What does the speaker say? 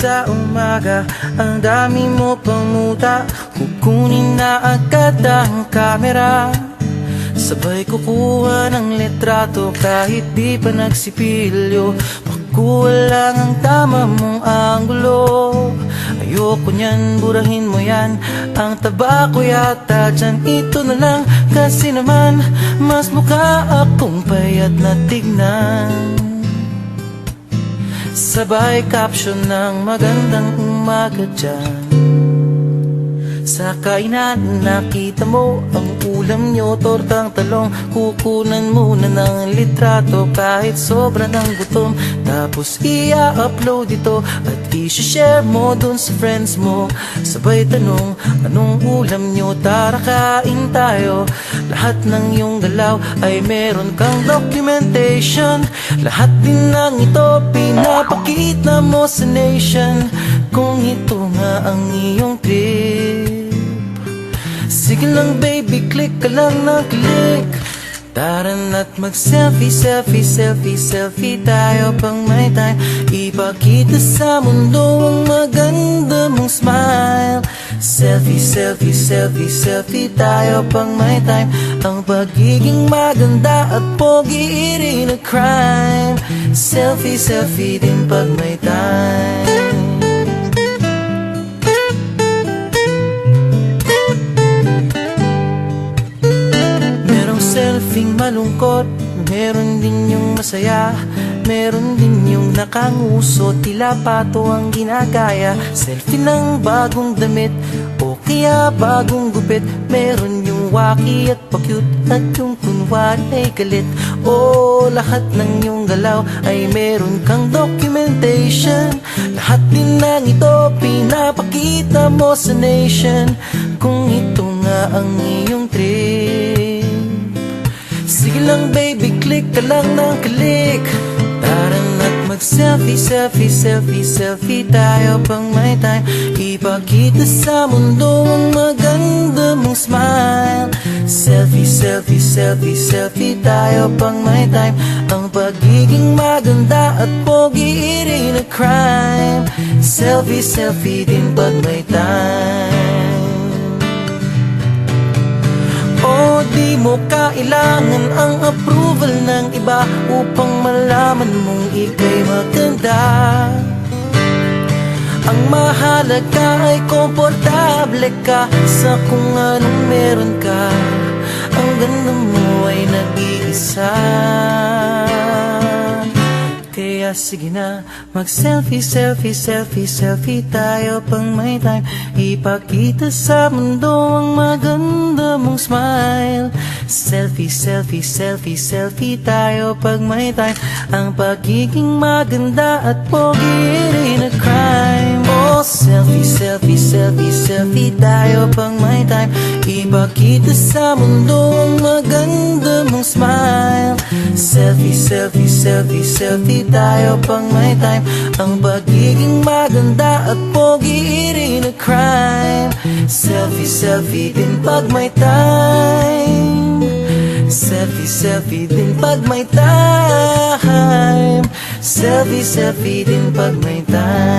sa umaga, ang dami mo pang muta. Kukunin na agad ang kamera, sabay kukuha ng litrato kahit di pa nagsipilyo. Makuha lang ang tama mong anggulo. Ayoko niyan, burahin mo yan. Ang taba ko yata dyan, ito na lang. Kasi naman, mas mukha akong payat na tignan. Sabay caption ng magandang umaga dyan. Sa kainan nakita mo ang ulam nyo, tortang talong. Kukunan muna ng litrato kahit sobra ng gutom. Tapos i-upload ito at i-share mo dun sa friends mo. Sabay tanong, anong ulam nyo? Tara kain tayo. Lahat ng iyong galaw ay meron kang documentation. Lahat din ng ito pinapakita mo sa nation. Kung ito nga ang iyong trip, sige lang baby, click ka lang ng click. Tara na't mag-selfie, selfie, selfie, selfie tayo pang may time. Ipakita sa mundo ang maganda mong smile. Selfie, selfie, selfie, selfie tayo pang may time. Ang pagiging maganda at pogi rin a crime. Selfie, selfie din pag may time. Selfing malungkot, meron din yung masaya. Meron din yung nakanguso, tila pato ang ginagaya. Selfie ng bagong damit o kaya bagong gupit. Meron yung waki at pa-cute at yung kunwari ay galit. O lahat ng yung galaw ay meron kang documentation. Lahat din ng ito pinapakita mo sa nation. Kung ito nga ang iyong trip, sige lang baby, click ka lang ng click. Tara na't mag-selfie, selfie, selfie, selfie tayo pang may time. Ipakita sa mundo ang maganda mong smile. Selfie, selfie, selfie, selfie tayo pang may time. Ang pagiging maganda at pogi rin a crime. Selfie, selfie din pag may time. O di mo kailangan ang approval ng iba upang malaman mong ika'y maganda. Ang mahalaga ay komportable ka sa kung anong meron ka. Ang ganda mo ay nag-iisa. Kaya sige na, mag-selfie, selfie, selfie, selfie tayo pang may time. Ipakita sa mundo ang maganda mong smile. Selfie, selfie, selfie, selfie tayo pag may time. Ang pagiging maganda at pogi rin a crime. Oh, selfie, selfie, selfie, selfie tayo pang may time. Ipakita sa mundo ang maganda mong smile. Selfie, selfie, selfie, selfie tayo pang may time. Ang pagiging maganda at pogi rin a crime. Selfie, selfie din pag may time. Selfie, selfie din pag may time. Selfie, selfie din pag may time.